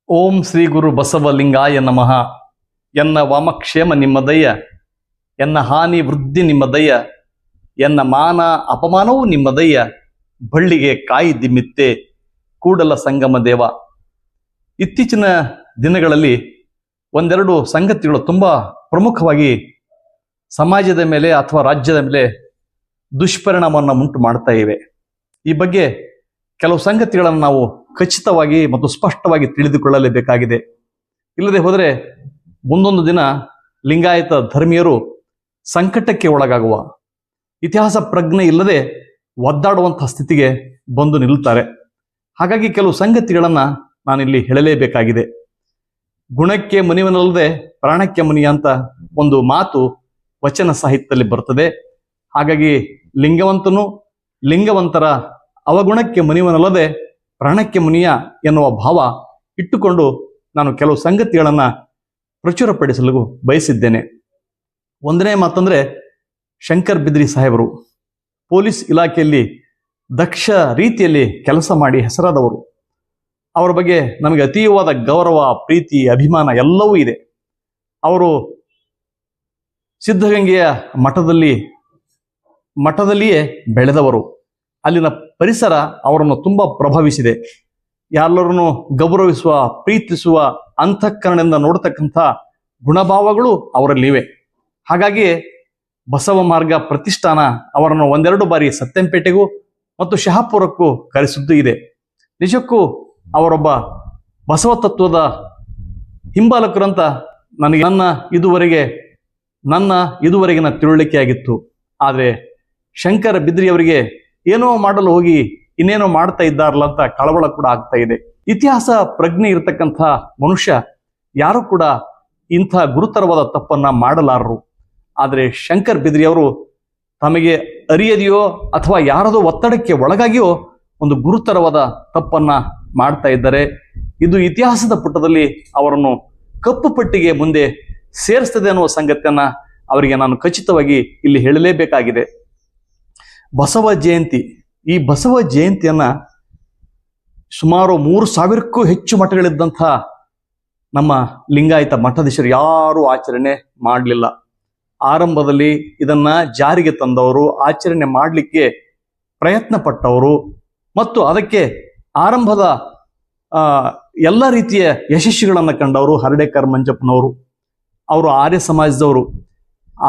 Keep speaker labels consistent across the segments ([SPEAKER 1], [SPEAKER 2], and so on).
[SPEAKER 1] ಓಂ ಶ್ರೀ ಗುರು ಬಸವಲಿಂಗಾಯ ನಮಃ. ಎನ್ನ ವಾಮಕ್ಷೇಮ ನಿಮ್ಮದಯ್ಯ, ಎನ್ನ ಹಾನಿ ವೃದ್ಧಿ ನಿಮ್ಮದಯ್ಯ, ಎನ್ನ ಮಾನ ಅಪಮಾನವೂ ನಿಮ್ಮದಯ್ಯ, ಬಳ್ಳಿಗೆ ಕಾಯಿ ದಿಮ್ಮಿತ್ತೆ ಕೂಡಲ ಸಂಗಮ ದೇವ. ಇತ್ತೀಚಿನ ದಿನಗಳಲ್ಲಿ ಒಂದೆರಡು ಸಂಗತಿಗಳು ತುಂಬಾ ಪ್ರಮುಖವಾಗಿ ಸಮಾಜದ ಮೇಲೆ ಅಥವಾ ರಾಜ್ಯದ ಮೇಲೆ ದುಷ್ಪರಿಣಾಮವನ್ನು ಉಂಟು ಮಾಡ್ತಾ ಇವೆ. ಈ ಬಗ್ಗೆ ಕೆಲವು ಸಂಗತಿಗಳನ್ನು ನಾವು ಖಚಿತವಾಗಿ ಮತ್ತು ಸ್ಪಷ್ಟವಾಗಿ ತಿಳಿದುಕೊಳ್ಳಲೇಬೇಕಾಗಿದೆ. ಇಲ್ಲದೆ ಹೋದರೆ ಮುಂದೊಂದು ದಿನ ಲಿಂಗಾಯತ ಧರ್ಮೀಯರು ಸಂಕಟಕ್ಕೆ ಒಳಗಾಗುವ, ಇತಿಹಾಸ ಪ್ರಜ್ಞೆ ಇಲ್ಲದೆ ಒದ್ದಾಡುವಂತಹ ಸ್ಥಿತಿಗೆ ಬಂದು ನಿಲ್ಲುತ್ತಾರೆ. ಹಾಗಾಗಿ ಕೆಲವು ಸಂಗತಿಗಳನ್ನು ನಾನಿಲ್ಲಿ ಹೇಳಲೇಬೇಕಾಗಿದೆ. ಗುಣಕ್ಕೆ ಮುನಿವನಲ್ಲದೆ ಪ್ರಾಣಕ್ಕೆ ಮುನಿ ಅಂತ ಒಂದು ಮಾತು ವಚನ ಸಾಹಿತ್ಯದಲ್ಲಿ ಬರ್ತದೆ. ಹಾಗಾಗಿ ಲಿಂಗವಂತನು ಲಿಂಗವಂತರ ಅವಗುಣಕ್ಕೆ ಮುನಿವನಲ್ಲದೆ ಪ್ರಾಣಕ್ಕೆ ಮುನಿಯ ಎನ್ನುವ ಭಾವ ಇಟ್ಟುಕೊಂಡು ನಾನು ಕೆಲವು ಸಂಗತಿಗಳನ್ನು ಪ್ರಚುರಪಡಿಸಲು ಬಯಸಿದ್ದೇನೆ. ಒಂದನೇ ಮಾತಂದ್ರೆ, ಶಂಕರ್ ಬಿದ್ರಿ ಸಾಹೇಬರು ಪೊಲೀಸ್ ಇಲಾಖೆಯಲ್ಲಿ ದಕ್ಷ ರೀತಿಯಲ್ಲಿ ಕೆಲಸ ಮಾಡಿ ಹೆಸರಾದವರು. ಅವರ ಬಗ್ಗೆ ನಮಗೆ ಅತೀವಾದ ಗೌರವ, ಪ್ರೀತಿ, ಅಭಿಮಾನ ಎಲ್ಲವೂ ಇದೆ. ಅವರು ಸಿದ್ಧಗಂಗೆಯ ಮಠದಲ್ಲಿಯೇ ಬೆಳೆದವರು. ಅಲ್ಲಿನ ಪರಿಸರ ಅವರನ್ನು ತುಂಬಾ ಪ್ರಭಾವಿಸಿದೆ. ಎಲ್ಲರನ್ನು ಗೌರವಿಸುವ, ಪ್ರೀತಿಸುವ, ಅಂತಃಕರಣದಿಂದ ನೋಡತಕ್ಕಂಥ ಗುಣಭಾವಗಳು ಅವರಲ್ಲಿವೆ. ಹಾಗಾಗಿ ಬಸವ ಮಾರ್ಗ ಪ್ರತಿಷ್ಠಾನ ಅವರನ್ನು ಒಂದೆರಡು ಬಾರಿ ಸತ್ಯಂಪೇಟೆಗೂ ಮತ್ತು ಶಹಾಪುರಕ್ಕೂ ಕರೆಸಿದ್ದು ಇದೆ. ನಿಜಕ್ಕೂ ಅವರೊಬ್ಬ ಬಸವ ತತ್ವದ ಹಿಂಬಾಲಕರಂತ ನನಗೆ ನನ್ನ ಇದುವರೆಗಿನ ತಿಳುವಳಿಕೆಯಾಗಿತ್ತು. ಆದರೆ ಶಂಕರ ಬಿದ್ರಿ ಅವರಿಗೆ ಏನೋ ಮಾಡಲು ಹೋಗಿ ಇನ್ನೇನೋ ಮಾಡ್ತಾ ಇದ್ದಾರಲ್ಲ ಅಂತ ಕಳವಳ ಕೂಡ ಆಗ್ತಾ ಇದೆ. ಇತಿಹಾಸ ಪ್ರಜ್ಞೆ ಇರತಕ್ಕಂಥ ಮನುಷ್ಯ ಯಾರು ಕೂಡ ಇಂಥ ಗುರುತರವಾದ ತಪ್ಪನ್ನ ಮಾಡಲಾರರು. ಆದರೆ ಶಂಕರ್ ಬಿದ್ರಿ ಅವರು ತಮಗೆ ಅರಿಯದೆಯೋ ಅಥವಾ ಯಾರದೋ ಒತ್ತಡಕ್ಕೆ ಒಳಗಾಗಿಯೋ ಒಂದು ಗುರುತರವಾದ ತಪ್ಪನ್ನ ಮಾಡ್ತಾ ಇದ್ದಾರೆ. ಇದು ಇತಿಹಾಸದ ಪುಟದಲ್ಲಿ ಅವರನ್ನು ಕಪ್ಪು ಪಟ್ಟಿಗೆ ಮುಂದೆ ಸೇರಿಸ್ತದೆ ಅನ್ನುವ ಸಂಗತಿಯನ್ನ ಅವರಿಗೆ ನಾನು ಖಚಿತವಾಗಿ ಇಲ್ಲಿ ಹೇಳಲೇಬೇಕಾಗಿದೆ. ಬಸವ ಜಯಂತಿ, ಈ ಬಸವ ಜಯಂತಿಯನ್ನ ಸುಮಾರು 3000ಕ್ಕೂ ಹೆಚ್ಚು ಮಠಗಳಿದ್ದಂಥ ನಮ್ಮ ಲಿಂಗಾಯತ ಮಠಾಧೀಶರು ಯಾರೂ ಆಚರಣೆ ಮಾಡಲಿಲ್ಲ. ಆರಂಭದಲ್ಲಿ ಇದನ್ನ ಜಾರಿಗೆ ತಂದವರು, ಆಚರಣೆ ಮಾಡಲಿಕ್ಕೆ ಪ್ರಯತ್ನ ಪಟ್ಟವರು ಮತ್ತು ಅದಕ್ಕೆ ಆರಂಭದ ಎಲ್ಲ ರೀತಿಯ ಯಶಸ್ಸುಗಳನ್ನು ಕಂಡವರು ಹರ್ಡೇಕರ್ ಮಂಜಪ್ಪನವರು. ಅವರು ಆರ್ಯ ಸಮಾಜದವರು.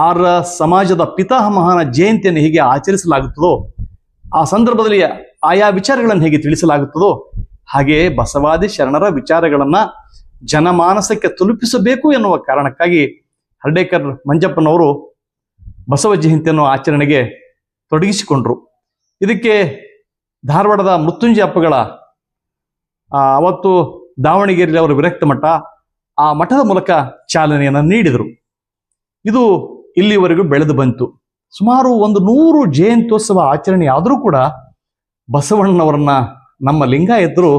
[SPEAKER 1] ಆರ್ಯ ಸಮಾಜದ ಪಿತಾಮಹನ ಜಯಂತಿಯನ್ನು ಹೇಗೆ ಆಚರಿಸಲಾಗುತ್ತದೋ, ಆ ಸಂದರ್ಭದಲ್ಲಿ ಆಯಾ ವಿಚಾರಗಳನ್ನು ಹೇಗೆ ತಿಳಿಸಲಾಗುತ್ತದೋ, ಹಾಗೆಯೇ ಬಸವಾದಿ ಶರಣರ ವಿಚಾರಗಳನ್ನ ಜನಮಾನಸಕ್ಕೆ ತಲುಪಿಸಬೇಕು ಎನ್ನುವ ಕಾರಣಕ್ಕಾಗಿ ಹರ್ಡೇಕರ್ ಮಂಜಪ್ಪನವರು ಬಸವ ಜಯಂತಿಯನ್ನು ಆಚರಣೆಗೆ ತೊಡಗಿಸಿಕೊಂಡ್ರು. ಇದಕ್ಕೆ ಧಾರವಾಡದ ಮೃತ್ಯುಂಜಯ ಅಪ್ಪಗಳ ಅವತ್ತು ದಾವಣಗೆರೆಯಲ್ಲಿ ಅವರು ವಿರಕ್ತ ಮಠ, ಆ ಮಠದ ಮೂಲಕ ಚಾಲನೆಯನ್ನು ನೀಡಿದರು. ಇದು ಇಲ್ಲಿವರೆಗೂ ಬೆಳೆದು ಬಂತು. ಸುಮಾರು 100 ಜಯಂತ್ಯೋತ್ಸವ ಆಚರಣೆ ಆದರೂ ಕೂಡ ಬಸವಣ್ಣನವರನ್ನ ನಮ್ಮ ಲಿಂಗಾಯತರು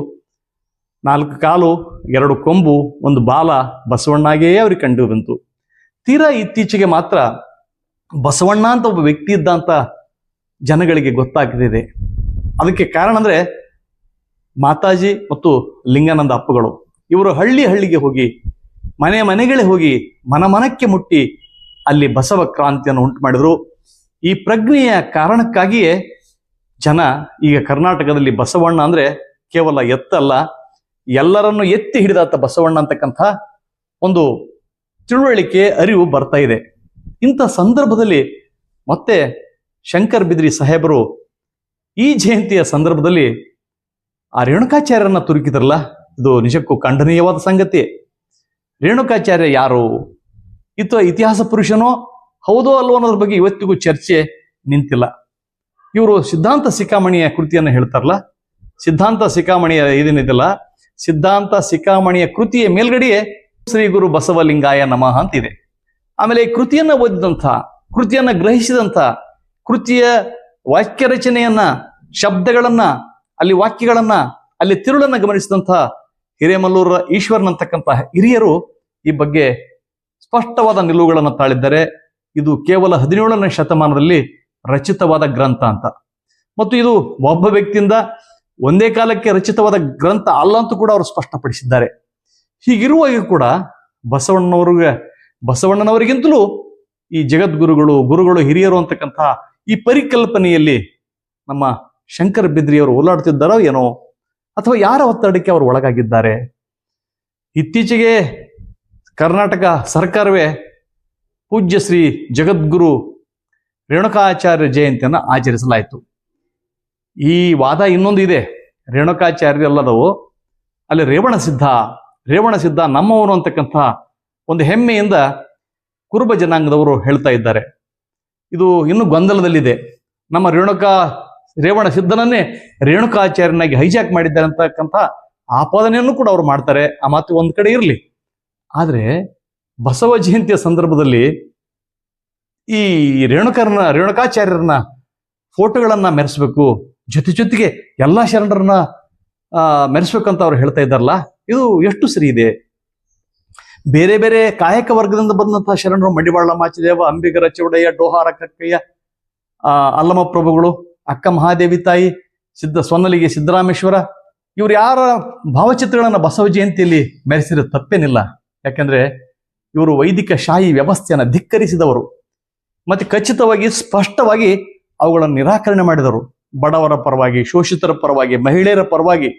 [SPEAKER 1] 4 ಕಾಲು 2 ಕೊಂಬು 1 ಬಾಲ ಬಸವಣ್ಣಾಗೇ ಅವ್ರಿಗೆ ಕಂಡು ಬಂತು. ತೀರಾ ಇತ್ತೀಚೆಗೆ ಮಾತ್ರ ಬಸವಣ್ಣ ಅಂತ ಒಬ್ಬ ವ್ಯಕ್ತಿ ಇದ್ದ ಅಂತ ಜನಗಳಿಗೆ ಗೊತ್ತಾಗ್ತಿದೆ. ಅದಕ್ಕೆ ಕಾರಣ ಅಂದ್ರೆ ಮಾತಾಜಿ ಮತ್ತು ಲಿಂಗಾನಂದ ಅಪ್ಪಗಳು. ಇವರು ಹಳ್ಳಿಗೆ ಹೋಗಿ, ಮನೆಗಳೇ ಹೋಗಿ, ಮನಕ್ಕೆ ಮುಟ್ಟಿ ಅಲ್ಲಿ ಬಸವ ಕ್ರಾಂತಿಯನ್ನು ಉಂಟು ಮಾಡಿದ್ರು. ಈ ಪ್ರಜ್ಞೆಯ ಕಾರಣಕ್ಕಾಗಿಯೇ ಜನ ಈಗ ಕರ್ನಾಟಕದಲ್ಲಿ ಬಸವಣ್ಣ ಅಂದ್ರೆ ಕೇವಲ ಎತ್ತಲ್ಲ, ಎಲ್ಲರನ್ನು ಎತ್ತಿ ಹಿಡಿದಾತ ಬಸವಣ್ಣ ಅಂತಕ್ಕಂಥ ಒಂದು ತಿಳುವಳಿಕೆ, ಅರಿವು ಬರ್ತಾ ಇದೆ. ಇಂಥ ಸಂದರ್ಭದಲ್ಲಿ ಮತ್ತೆ ಶಂಕರ್ ಬಿದ್ರಿ ಸಾಹೇಬರು ಈ ಜಯಂತಿಯ ಸಂದರ್ಭದಲ್ಲಿ ಆ ರೇಣುಕಾಚಾರ್ಯರನ್ನ ತುರುಕಿದ್ರಲ್ಲ, ಇದು ನಿಜಕ್ಕೂ ಖಂಡನೀಯವಾದ ಸಂಗತಿ. ರೇಣುಕಾಚಾರ್ಯ ಯಾರು? ಇತಿಹಾಸ ಪುರುಷನೋ ಹೌದೋ ಅಲ್ವೋ ಅನ್ನೋದ್ರ ಬಗ್ಗೆ ಇವತ್ತಿಗೂ ಚರ್ಚೆ ನಿಂತಿಲ್ಲ. ಇವರು ಸಿದ್ಧಾಂತ ಶಿಖಾಮಣಿಯ ಕೃತಿಯನ್ನು ಹೇಳ್ತಾರಲ್ಲ, ಸಿದ್ಧಾಂತ ಶಿಖಾಮಣಿಯ ಇದೇನಿದೆಯಲ್ಲ, ಸಿದ್ಧಾಂತ ಶಿಖಾಮಣಿಯ ಕೃತಿಯ ಮೇಲ್ಗಡೆಯೇ ಶ್ರೀ ಗುರು ಬಸವಲಿಂಗಾಯ ನಮಃ ಅಂತಿದೆ. ಆಮೇಲೆ ಈ ಕೃತಿಯನ್ನ ಓದಿದಂಥ, ಕೃತಿಯನ್ನ ಗ್ರಹಿಸಿದಂಥ, ಕೃತಿಯ ವಾಕ್ಯ ರಚನೆಯನ್ನ, ಶಬ್ದಗಳನ್ನ, ಅಲ್ಲಿ ವಾಕ್ಯಗಳನ್ನ, ಅಲ್ಲಿ ತಿರುಳನ್ನ ಗಮನಿಸಿದಂಥ ಹಿರೇಮಲ್ಲೂರ ಈಶ್ವರನ್ ಅಂತಕ್ಕಂಥ ಹಿರಿಯರು ಈ ಬಗ್ಗೆ ಸ್ಪಷ್ಟವಾದ ನಿಲುವುಗಳನ್ನು ತಾಳಿದ್ದಾರೆ. ಇದು ಕೇವಲ 17ನೇ ಶತಮಾನದಲ್ಲಿ ರಚಿತವಾದ ಗ್ರಂಥ ಅಂತ, ಮತ್ತು ಇದು ಒಬ್ಬ ವ್ಯಕ್ತಿಯಿಂದ ಒಂದೇ ಕಾಲಕ್ಕೆ ರಚಿತವಾದ ಗ್ರಂಥ ಅಲ್ಲ ಅಂತೂ ಕೂಡ ಅವರು ಸ್ಪಷ್ಟಪಡಿಸಿದ್ದಾರೆ. ಹೀಗಿರುವಾಗ ಕೂಡ ಬಸವಣ್ಣನವರಿಗಿಂತಲೂ ಈ ಜಗದ್ಗುರುಗಳು, ಗುರುಗಳು, ಹಿರಿಯರು ಅಂತಕ್ಕಂಥ ಈ ಪರಿಕಲ್ಪನೆಯಲ್ಲಿ ನಮ್ಮ ಶಂಕರ ಬಿದ್ರಿಯವರು ಓಲಾಡ್ತಿದ್ದಾರೋ ಏನೋ, ಅಥವಾ ಯಾರ ಒತ್ತಡಕ್ಕೆ ಅವರು ಒಳಗಾಗಿದ್ದಾರೆ. ಇತ್ತೀಚೆಗೆ ಕರ್ನಾಟಕ ಸರ್ಕಾರವೇ ಪೂಜ್ಯ ಶ್ರೀ ಜಗದ್ಗುರು ರೇಣುಕಾಚಾರ್ಯ ಜಯಂತಿಯನ್ನು ಆಚರಿಸಲಾಯಿತು. ಈ ವಾದ ಇನ್ನೊಂದು ಇದೆ, ರೇಣುಕಾಚಾರ್ಯರಲ್ಲದವು ಅಲ್ಲಿ ರೇವಣ ಸಿದ್ಧ ನಮ್ಮವನು ಅಂತಕ್ಕಂಥ ಒಂದು ಹೆಮ್ಮೆಯಿಂದ ಕುರುಬ ಜನಾಂಗದವರು ಹೇಳ್ತಾ ಇದ್ದಾರೆ. ಇದು ಇನ್ನೂ ಗೊಂದಲದಲ್ಲಿದೆ. ನಮ್ಮ ರೇವಣ ಸಿದ್ಧನನ್ನೇ ರೇಣುಕಾಚಾರ್ಯನಾಗಿ ಹೈಜಾಕ್ ಮಾಡಿದ್ದಾರೆ ಅಂತಕ್ಕಂಥ ಆಪಾದನೆಯನ್ನು ಕೂಡ ಅವರು ಮಾಡ್ತಾರೆ. ಆ ಮಾತು ಒಂದು ಕಡೆ ಇರಲಿ, ಆದರೆ ಬಸವ ಜಯಂತಿಯ ಸಂದರ್ಭದಲ್ಲಿ ಈ ರೇಣುಕಾಚಾರ್ಯರನ್ನ ಫೋಟೋಗಳನ್ನ ಮೆರೆಸ್ಬೇಕು, ಜೊತೆಗೆ ಎಲ್ಲಾ ಶರಣರನ್ನ ಮೆರೆಸ್ಬೇಕಂತ ಅವ್ರು ಹೇಳ್ತಾ ಇದ್ದಾರಲ್ಲ, ಇದು ಎಷ್ಟು ಸರಿ ಇದೆ? ಬೇರೆ ಬೇರೆ ಕಾಯಕ ವರ್ಗದಿಂದ ಬಂದಂತಹ ಶರಣರು ಮಡಿವಾಳ ಮಾಚಿದೇವ, ಅಂಬಿಗರ ಚೌಡಯ್ಯ, ಡೋಹಾರ ಕಕ್ಕಯ್ಯ, ಅಲ್ಲಮ ಪ್ರಭುಗಳು, ಅಕ್ಕ ಮಹಾದೇವಿ ತಾಯಿ, ಸೊನ್ನಲಿಗೆ ಸಿದ್ದರಾಮೇಶ್ವರ, ಇವ್ರು ಯಾರ ಭಾವಚಿತ್ರಗಳನ್ನ ಬಸವ ಜಯಂತಿಯಲ್ಲಿ ಮೆರೆಸಿದ್ರೆ ತಪ್ಪೇನಿಲ್ಲ. ಯಾಕಂದ್ರೆ ಇವರು ವೈದಿಕ ಶಾಹಿ ವ್ಯವಸ್ಥೆಯನ್ನು ಧಿಕ್ಕರಿಸಿದವರು, ಮತ್ತೆ ಖಚಿತವಾಗಿ ಸ್ಪಷ್ಟವಾಗಿ ಅವುಗಳನ್ನು ನಿರಾಕರಣೆ ಮಾಡಿದವರು. ಬಡವರ ಪರವಾಗಿ, ಶೋಷಿತರ ಪರವಾಗಿ, ಮಹಿಳೆಯರ ಪರವಾಗಿ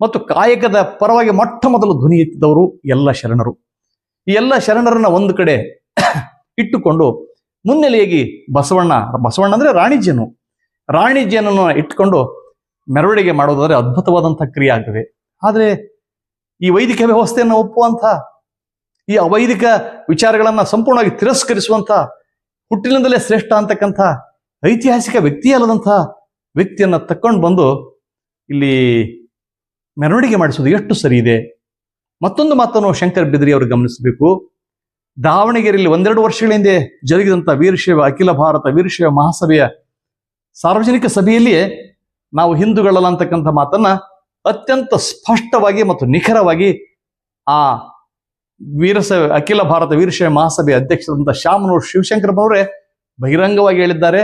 [SPEAKER 1] ಮತ್ತು ಕಾಯಕದ ಪರವಾಗಿ ಮೊಟ್ಟ ಮೊದಲು ಧ್ವನಿ ಎತ್ತಿದವರು ಎಲ್ಲ ಶರಣರು. ಈ ಎಲ್ಲ ಶರಣರನ್ನ ಒಂದು ಕಡೆ ಇಟ್ಟುಕೊಂಡು ಮುನ್ನೆಲೆಯಾಗಿ ಬಸವಣ್ಣ ಅಂದ್ರೆ ರಾಣಿಜ್ಯನನ್ನು ಇಟ್ಟುಕೊಂಡು ಮೆರವಣಿಗೆ ಮಾಡೋದಾದ್ರೆ ಅದ್ಭುತವಾದಂತಹ ಕ್ರಿಯೆ ಆಗ್ತದೆ. ಆದರೆ ಈ ವೈದಿಕ ವ್ಯವಸ್ಥೆಯನ್ನು ಒಪ್ಪುವಂಥ, ಈ ಅವೈದಿಕ ವಿಚಾರಗಳನ್ನ ಸಂಪೂರ್ಣವಾಗಿ ತಿರಸ್ಕರಿಸುವಂಥ, ಹುಟ್ಟಿನಿಂದಲೇ ಶ್ರೇಷ್ಠ ಅಂತಕ್ಕಂಥ ಐತಿಹಾಸಿಕ ವ್ಯಕ್ತಿಯಲ್ಲದಂಥ ವ್ಯಕ್ತಿಯನ್ನ ತಕ್ಕೊಂಡು ಬಂದು ಇಲ್ಲಿ ಮೆರವಣಿಗೆ ಮಾಡಿಸೋದು ಎಷ್ಟು ಸರಿ ಇದೆ? ಮತ್ತೊಂದು ಮಾತನ್ನು ಶಂಕರ ಬಿದ್ರಿ ಅವರು ಗಮನಿಸಬೇಕು. ದಾವಣಗೆರೆಯಲ್ಲಿ 1-2 ವರ್ಷಗಳ ಹಿಂದೆ ಜರುಗಿದಂಥ ವೀರಶೈವ ಅಖಿಲ ಭಾರತ ವೀರಶೈವ ಮಹಾಸಭೆಯ ಸಾರ್ವಜನಿಕ ಸಭೆಯಲ್ಲಿಯೇ ನಾವು ಹಿಂದೂಗಳಲ್ಲ ಅಂತಕ್ಕಂಥ ಮಾತನ್ನ ಅತ್ಯಂತ ಸ್ಪಷ್ಟವಾಗಿ ಮತ್ತು ನಿಖರವಾಗಿ ಆ ಅಖಿಲ ಭಾರತ ವೀರಶೈವ ಮಹಾಸಭೆಯ ಅಧ್ಯಕ್ಷರಾದಂಥ ಶಾಮನೂರು ಶಿವಶಂಕರಪ್ಪನವರೇ ಬಹಿರಂಗವಾಗಿ ಹೇಳಿದ್ದಾರೆ.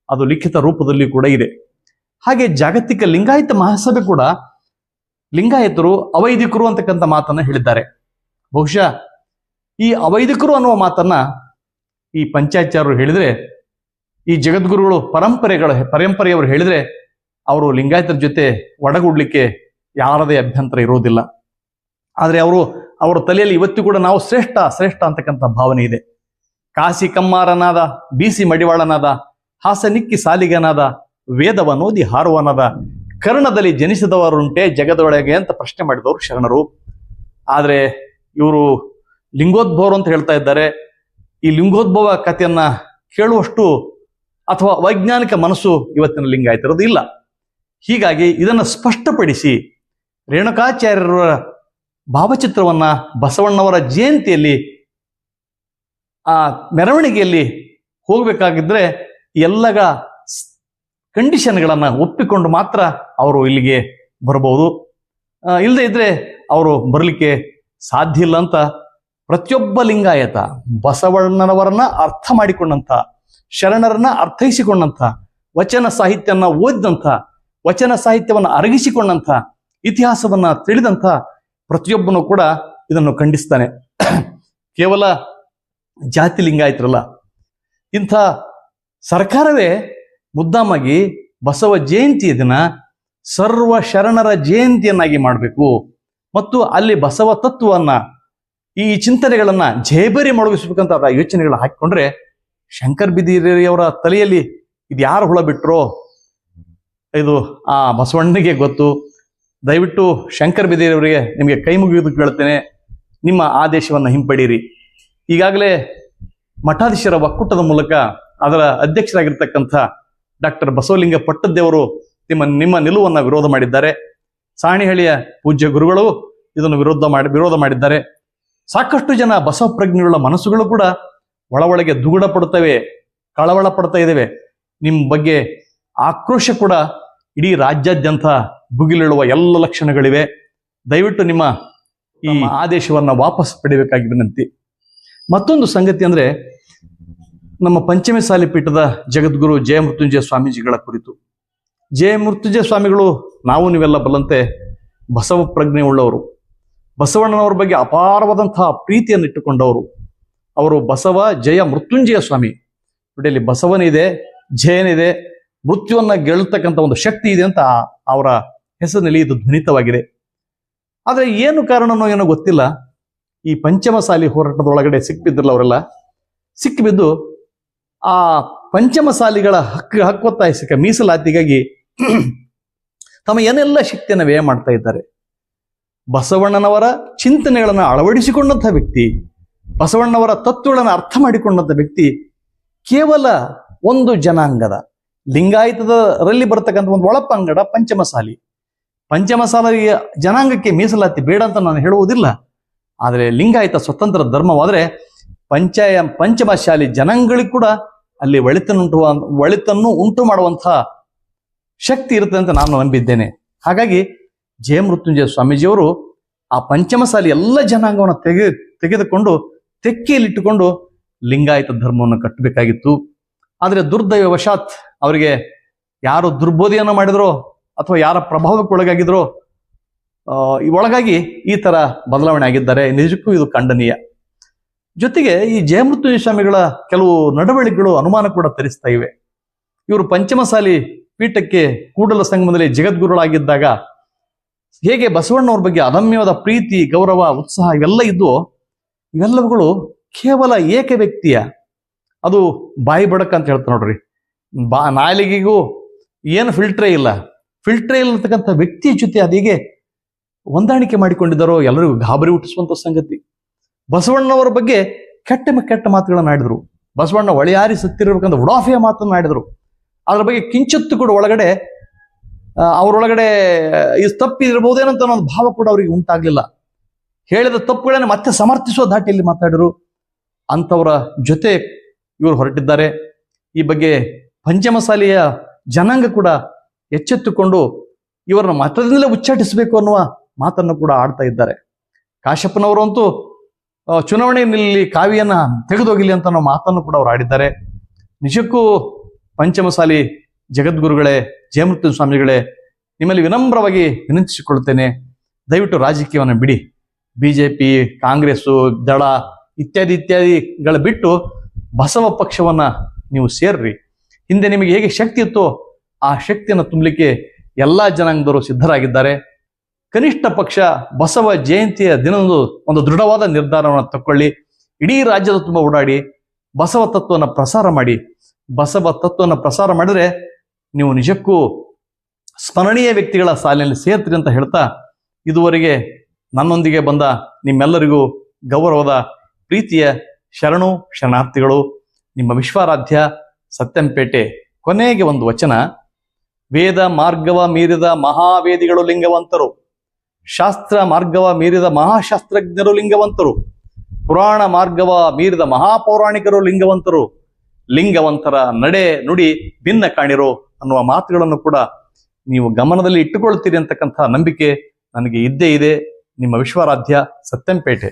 [SPEAKER 1] ಅದು ಲಿಖಿತ ರೂಪದಲ್ಲಿ ಕೂಡ ಇದೆ. ಹಾಗೆ ಜಾಗತಿಕ ಲಿಂಗಾಯತ ಮಹಾಸಭೆ ಕೂಡ ಲಿಂಗಾಯತರು ಅವೈದಿಕರು ಅಂತಕ್ಕಂಥ ಮಾತನ್ನ ಹೇಳಿದ್ದಾರೆ. ಬಹುಶಃ ಈ ಅವೈದಿಕರು ಅನ್ನುವ ಮಾತನ್ನ ಈ ಪಂಚಾಚಾರ್ಯರು ಹೇಳಿದ್ರೆ, ಈ ಜಗದ್ಗುರುಗಳು ಪರಂಪರೆಯವರು ಹೇಳಿದ್ರೆ, ಅವರು ಲಿಂಗಾಯತರ ಜೊತೆ ಒಡಗೂಡ್ಲಿಕ್ಕೆ ಯಾರದೇ ಅಭ್ಯಂತರ ಇರೋದಿಲ್ಲ. ಆದರೆ ಅವರ ತಲೆಯಲ್ಲಿ ಇವತ್ತು ಕೂಡ ನಾವು ಶ್ರೇಷ್ಠ ಅಂತಕ್ಕಂಥ ಭಾವನೆ ಇದೆ. ಕಾಸಿ ಕಮ್ಮಾರನಾದ, ಬೀಸಿ ಮಡಿವಾಳನಾದ, ಹಾಸನಿಕ್ಕಿ ಸಾಲಿಗನಾದ, ವೇದವನೋದಿ ಹಾರುವನಾದ, ಕರ್ಣದಲ್ಲಿ ಜನಿಸಿದವರುಂಟೆ ಜಗದೊಳಗೆ ಅಂತ ಪ್ರಶ್ನೆ ಮಾಡಿದವರು ಶರಣರು. ಆದರೆ ಇವರು ಲಿಂಗೋದ್ಭವರು ಅಂತ ಹೇಳ್ತಾ ಇದ್ದಾರೆ. ಈ ಲಿಂಗೋದ್ಭವ ಕಥೆಯನ್ನ ಕೇಳುವಷ್ಟು ಅಥವಾ ವೈಜ್ಞಾನಿಕ ಮನಸ್ಸು ಇವತ್ತಿನ ಲಿಂಗಾಯತರದು ಇಲ್ಲ. ಹೀಗಾಗಿ ಇದನ್ನು ಸ್ಪಷ್ಟಪಡಿಸಿ ರೇಣುಕಾಚಾರ್ಯರ ಭಾವಚಿತ್ರವನ್ನ ಬಸವಣ್ಣವರ ಜಯಂತಿಯಲ್ಲಿ ಆ ಮೆರವಣಿಗೆಯಲ್ಲಿ ಹೋಗ್ಬೇಕಾಗಿದ್ರೆ ಎಲ್ಲ ಕಂಡೀಷನ್ಗಳನ್ನ ಒಪ್ಪಿಕೊಂಡು ಮಾತ್ರ ಅವರು ಇಲ್ಲಿಗೆ ಬರಬಹುದು. ಇಲ್ಲದೆ ಇದ್ರೆ ಅವರು ಬರಲಿಕ್ಕೆ ಸಾಧ್ಯ ಇಲ್ಲ ಅಂತ ಪ್ರತಿಯೊಬ್ಬ ಲಿಂಗಾಯತ ಬಸವಣ್ಣನವರನ್ನ ಅರ್ಥ ಮಾಡಿಕೊಂಡಂತ, ಶರಣರನ್ನ ಅರ್ಥೈಸಿಕೊಂಡಂತ, ವಚನ ಸಾಹಿತ್ಯನ ಓದಿದಂಥ, ವಚನ ಸಾಹಿತ್ಯವನ್ನು ಅರಗಿಸಿಕೊಂಡಂಥ, ಇತಿಹಾಸವನ್ನ ತಿಳಿದಂಥ ಪ್ರತಿಯೊಬ್ಬನು ಕೂಡ ಇದನ್ನು ಖಂಡಿಸ್ತಾನೆ. ಕೇವಲ ಜಾತಿ ಲಿಂಗಾಯತರಲ್ಲ, ಇಂಥ ಸರ್ಕಾರವೇ ಮುದ್ದಾಮಾಗಿ ಬಸವ ಜಯಂತಿಯ ದಿನ ಸರ್ವ ಶರಣರ ಜಯಂತಿಯನ್ನಾಗಿ ಮಾಡಬೇಕು ಮತ್ತು ಅಲ್ಲಿ ಬಸವ ತತ್ವವನ್ನ, ಈ ಚಿಂತನೆಗಳನ್ನ ಜೇಬರಿ ಮೊಳಗಿಸ್ಬೇಕಂತ ಯೋಚನೆಗಳು ಹಾಕಿಕೊಂಡ್ರೆ ಶಂಕರ ಬಿದಿರಿಯವರ ತಲೆಯಲ್ಲಿ ಇದು ಯಾರು ಹುಳ ಬಿಟ್ರೋ ಇದು ಆ ಬಸವಣ್ಣನಿಗೆ ಗೊತ್ತು. ದಯವಿಟ್ಟು ಶಂಕರ ಬಿದಿರಿಯವರಿಗೆ ನಿಮಗೆ ಕೈ ಮುಗಿದು ಕೇಳ್ತೇನೆ, ನಿಮ್ಮ ಆದೇಶವನ್ನು ಹಿಂಪಡೀರಿ. ಈಗಾಗಲೇ ಮಠಾಧೀಶರ ಒಕ್ಕೂಟದ ಮೂಲಕ ಅದರ ಅಧ್ಯಕ್ಷರಾಗಿರ್ತಕ್ಕಂಥ ಡಾಕ್ಟರ್ ಬಸವಲಿಂಗ ಪಟ್ಟದ್ದೇವರು ನಿಮ್ಮ ನಿಲುವನ್ನು ವಿರೋಧ ಮಾಡಿದ್ದಾರೆ. ಸಾಣಿಹಳ್ಳಿಯ ಪೂಜ್ಯ ಗುರುಗಳು ಇದನ್ನು ವಿರೋಧ ಮಾಡಿದ್ದಾರೆ. ಸಾಕಷ್ಟು ಜನ ಬಸವ ಪ್ರಜ್ಞೆಯುಳ್ಳ ಮನಸ್ಸುಗಳು ಕೂಡ ಒಳಗೆ ದುಗುಡ ಪಡುತ್ತವೆ, ಕಳವಳ ಪಡ್ತಾ ಇದ್ದೇವೆ. ನಿಮ್ಮ ಬಗ್ಗೆ ಆಕ್ರೋಶ ಕೂಡ ಇಡೀ ರಾಜ್ಯಾದ್ಯಂತ ಭುಗಿಲಿಳುವ ಎಲ್ಲ ಲಕ್ಷಣಗಳಿವೆ. ದಯವಿಟ್ಟು ನಿಮ್ಮ ಈ ಆದೇಶವನ್ನ ವಾಪಸ್ ಪಡಿಬೇಕಾಗಿ ವಿನಂತಿ. ಮತ್ತೊಂದು ಸಂಗತಿ ಅಂದ್ರೆ, ನಮ್ಮ ಪಂಚಮಿ ಸಾಲಿ ಪೀಠದ ಜಗದ್ಗುರು ಜಯಮೃತ್ಯುಂಜಯ ಸ್ವಾಮೀಜಿಗಳ ಕುರಿತು. ಜಯಮೃತ್ಯುಂಜಯ ಸ್ವಾಮಿಗಳು ನಾವು ನೀವೆಲ್ಲ ಬಲ್ಲಂತೆ ಬಸವ ಪ್ರಜ್ಞೆ ಉಳ್ಳವರು. ಬಸವಣ್ಣನವರ ಬಗ್ಗೆ ಅಪಾರವಾದಂತಹ ಪ್ರೀತಿಯನ್ನು ಇಟ್ಟುಕೊಂಡವರು. ಅವರು ಬಸವ ಜಯ ಮೃತ್ಯುಂಜಯ ಸ್ವಾಮಿ. ನೋಡಿ, ಅಲ್ಲಿ ಬಸವನಿದೆ, ಜಯನಿದೆ, ಮೃತ್ಯುವನ್ನ ಗೆಲ್ತಕ್ಕಂಥ ಒಂದು ಶಕ್ತಿ ಇದೆ ಅಂತ ಅವರ ಹೆಸರಿನಲ್ಲಿ ಇದು ಧ್ವನಿತವಾಗಿದೆ. ಆದರೆ ಏನು ಕಾರಣನೋ ಏನೋ ಗೊತ್ತಿಲ್ಲ, ಈ ಪಂಚಮಸಾಲಿ ಹೋರಾಟದೊಳಗಡೆ ಸಿಕ್ಕಿಬಿದ್ರಲ್ಲ ಅವರೆಲ್ಲ, ಸಿಕ್ಕಿಬಿದ್ದು ಆ ಪಂಚಮಸಾಲಿಗಳ ಹಕ್ಕೊತ್ತಾಯಿಸಿಕ ಮೀಸಲಾತಿಗಾಗಿ ತಮ್ಮ ಏನೆಲ್ಲ ಶಕ್ತಿಯನ್ನು ವ್ಯಯ ಮಾಡ್ತಾ ಇದ್ದಾರೆ. ಬಸವಣ್ಣನವರ ಚಿಂತನೆಗಳನ್ನು ಅಳವಡಿಸಿಕೊಂಡಂಥ ವ್ಯಕ್ತಿ, ಬಸವಣ್ಣವರ ತತ್ವಗಳನ್ನು ಅರ್ಥ ಮಾಡಿಕೊಂಡಂಥ ವ್ಯಕ್ತಿ ಕೇವಲ ಒಂದು ಜನಾಂಗದ ಲಿಂಗಾಯತದಲ್ಲಿ ಬರತಕ್ಕಂಥ ಒಂದು ಒಳಪಂಗಡ ಪಂಚಮಸಾಲಿ. ಪಂಚಮಸಾಲಿ ಜನಾಂಗಕ್ಕೆ ಮೀಸಲಾತಿ ಬೇಡ ಅಂತ ನಾನು ಹೇಳುವುದಿಲ್ಲ. ಆದರೆ ಲಿಂಗಾಯತ ಸ್ವತಂತ್ರ ಧರ್ಮವಾದರೆ ಪಂಚಮಶಾಲಿ ಜನಾಂಗಗಳಿಗೂ ಕೂಡ ಅಲ್ಲಿ ಒಳಿತನ್ನು ಉಂಟು ಮಾಡುವಂತಹ ಶಕ್ತಿ ಇರುತ್ತೆ ಅಂತ ನಾನು ನಂಬಿದ್ದೇನೆ. ಹಾಗಾಗಿ ಜಯ ಮೃತ್ಯುಂಜಯ ಸ್ವಾಮೀಜಿಯವರು ಆ ಪಂಚಮಸಾಲಿ ಎಲ್ಲ ಜನಾಂಗವನ್ನು ತೆಗೆದುಕೊಂಡು ತೆಕ್ಕೆಯಲ್ಲಿಟ್ಟುಕೊಂಡು ಲಿಂಗಾಯತ ಧರ್ಮವನ್ನು ಕಟ್ಟಬೇಕಾಗಿತ್ತು. ಆದರೆ ದುರ್ದೈವವಶಾತ್ ಅವರಿಗೆ ಯಾರು ದುರ್ಬೋಧೆಯನ್ನು ಮಾಡಿದ್ರೋ ಅಥವಾ ಯಾರ ಪ್ರಭಾವಕ್ಕೆ ಒಳಗಾಗಿದ್ರೋ ಒಳಗಾಗಿ ಈ ತರ ಬದಲಾವಣೆ ಆಗಿದ್ದಾರೆ. ನಿಜಕ್ಕೂ ಇದು ಖಂಡನೀಯ. ಜೊತೆಗೆ ಈ ಜಯಮೃತ್ಯುಂಜಯ ಸ್ವಾಮಿಗಳ ಕೆಲವು ನಡವಳಿಕೆಗಳು ಅನುಮಾನ ಕೂಡ ತರಿಸ್ತಾ ಇವೆ. ಇವರು ಪಂಚಮಸಾಲಿ ಪೀಠಕ್ಕೆ ಕೂಡಲ ಸಂಗಮದಲ್ಲಿ ಜಗದ್ಗುರುಗಳಾಗಿದ್ದಾಗ ಹೇಗೆ ಬಸವಣ್ಣವ್ರ ಬಗ್ಗೆ ಅದಮ್ಯವಾದ ಪ್ರೀತಿ, ಗೌರವ, ಉತ್ಸಾಹ ಇವೆಲ್ಲ ಇದ್ದು, ಇವೆಲ್ಲವುಗಳು ಕೇವಲ ಏಕ ವ್ಯಕ್ತಿಯ, ಅದು ಬಾಯಿ ಬಡಕ್ ಅಂತ ಹೇಳ್ತಾರೆ ನೋಡ್ರಿ, ನಾಲಿಗೆಗೂ ಏನು ಫಿಲ್ಟ್ರೇ ಇಲ್ಲತಕ್ಕಂಥ ವ್ಯಕ್ತಿಯ ಜೊತೆ ಅದೇಗೆ ಹೊಂದಾಣಿಕೆ ಮಾಡಿಕೊಂಡಿದ್ದಾರೋ ಎಲ್ಲರಿಗೂ ಗಾಬರಿ ಹುಟ್ಟಿಸುವಂತ ಸಂಗತಿ. ಬಸವಣ್ಣವರ ಬಗ್ಗೆ ಕೆಟ್ಟ ಮಾತುಗಳನ್ನು ಆಡಿದ್ರು. ಬಸವಣ್ಣ ಒಳೆಯಾರಿ ಸತ್ತಿರಬೇಕಂತ ಉಡಾಫೆಯ ಮಾತನ್ನು ಆಡಿದ್ರು. ಅದ್ರ ಬಗ್ಗೆ ಕಿಂಚಿತ್ತು ಕೂಡ ಒಳಗಡೆ ಅವರೊಳಗಡೆ ಇದು ತಪ್ಪಿರಬಹುದೇನಂತ ಒಂದು ಭಾವ ಕೂಡ ಅವರಿಗೆ ಉಂಟಾಗ್ಲಿಲ್ಲ. ಹೇಳಿದ ತಪ್ಪುಗಳನ್ನ ಮತ್ತೆ ಸಮರ್ಥಿಸುವ ಧಾಟಿಯಲ್ಲಿ ಮಾತಾಡಿದ್ರು. ಅಂಥವರ ಜೊತೆ ಇವರು ಹೊರಟಿದ್ದಾರೆ. ಈ ಬಗ್ಗೆ ಪಂಚಮಸಾಲಿಯ ಜನಾಂಗ ಕೂಡ ಎಚ್ಚೆತ್ತುಕೊಂಡು ಇವರನ್ನ ಮತದಿಂದಲೇ ಉಚ್ಚಾಟಿಸಬೇಕು ಅನ್ನುವ ಮಾತನ್ನು ಕೂಡ ಆಡ್ತಾ ಇದ್ದಾರೆ. ಕಾಶ್ಯಪ್ಪನವರು ಅಂತೂ ಚುನಾವಣೆಯಲ್ಲಿ ಕಾವಿಯನ್ನ ತೆಗೆದೋಗಿಲಿ ಅಂತ ಅನ್ನೋ ಮಾತನ್ನು ಕೂಡ ಅವರು ಆಡಿದ್ದಾರೆ. ನಿಜಕ್ಕೂ ಪಂಚಮಸಾಲಿ ಜಗದ್ಗುರುಗಳೇ, ಜಯಮೃತ್ಯುಂಜಯ ಸ್ವಾಮಿಗಳೇ, ನಿಮ್ಮಲ್ಲಿ ವಿನಮ್ರವಾಗಿ ವಿನಂತಿಸಿಕೊಳ್ಳುತ್ತೇನೆ, ದಯವಿಟ್ಟು ರಾಜಕೀಯವನ್ನು ಬಿಡಿ. ಬಿಜೆಪಿ, ಕಾಂಗ್ರೆಸ್ಸು, ದಳ ಇತ್ಯಾದಿಗಳ ಬಿಟ್ಟು ಬಸವ ಪಕ್ಷವನ್ನ ನೀವು ಸೇರ್ರಿ. ಹಿಂದೆ ನಿಮಗೆ ಹೇಗೆ ಶಕ್ತಿ ಇತ್ತೋ ಆ ಶಕ್ತಿಯನ್ನು ತುಂಬಲಿಕ್ಕೆ ಎಲ್ಲಾ ಜನಾಂಗದವರು ಸಿದ್ಧರಾಗಿದ್ದಾರೆ. ಕನಿಷ್ಠ ಪಕ್ಷ ಬಸವ ಜಯಂತಿಯ ದಿನದಂದು ಒಂದು ದೃಢವಾದ ನಿರ್ಧಾರವನ್ನು ತಕ್ಕೊಳ್ಳಿ. ಇಡೀ ರಾಜ್ಯದ ತುಂಬ ಓಡಾಡಿ ಬಸವ ತತ್ವವನ್ನು ಪ್ರಸಾರ ಮಾಡಿ. ಬಸವ ತತ್ವವನ್ನು ಪ್ರಸಾರ ಮಾಡಿದ್ರೆ ನೀವು ನಿಜಕ್ಕೂ ಸ್ಮರಣೀಯ ವ್ಯಕ್ತಿಗಳ ಸಾಲಿನಲ್ಲಿ ಸೇರ್ತೀರಿ ಅಂತ ಹೇಳ್ತಾ, ಇದುವರೆಗೆ ನನ್ನೊಂದಿಗೆ ಬಂದ ನಿಮ್ಮೆಲ್ಲರಿಗೂ ಗೌರವದ ಪ್ರೀತಿಯ ಶರಣಾರ್ಥಿಗಳು. ನಿಮ್ಮ ವಿಶ್ವಾರಾಧ್ಯ ಸತ್ಯಂಪೇಟೆ. ಕೊನೆಗೆ ಒಂದು ವಚನ: ವೇದ ಮಾರ್ಗವ ಮೀರಿದ ಮಹಾವೇದಿಗಳು ಲಿಂಗವಂತರು, ಶಾಸ್ತ್ರ ಮಾರ್ಗವ ಮೀರಿದ ಮಹಾಶಾಸ್ತ್ರಜ್ಞರು ಲಿಂಗವಂತರು, ಪುರಾಣ ಮಾರ್ಗವ ಮೀರಿದ ಮಹಾಪೌರಾಣಿಕರು ಲಿಂಗವಂತರು, ಲಿಂಗವಂತರ ನಡೆ ನುಡಿ ಭಿನ್ನ ಕಾಣಿರೋ ಅನ್ನುವ ಮಾತುಗಳನ್ನು ಕೂಡ ನೀವು ಗಮನದಲ್ಲಿ ಇಟ್ಟುಕೊಳ್ತೀರಿ ಅಂತಕ್ಕಂಥ ನಂಬಿಕೆ ನನಗೆ ಇದ್ದೇ ಇದೆ. ನಿಮ್ಮ ವಿಶ್ವಾರಾಧ್ಯ ಸತ್ಯಂಪೇಟೆ.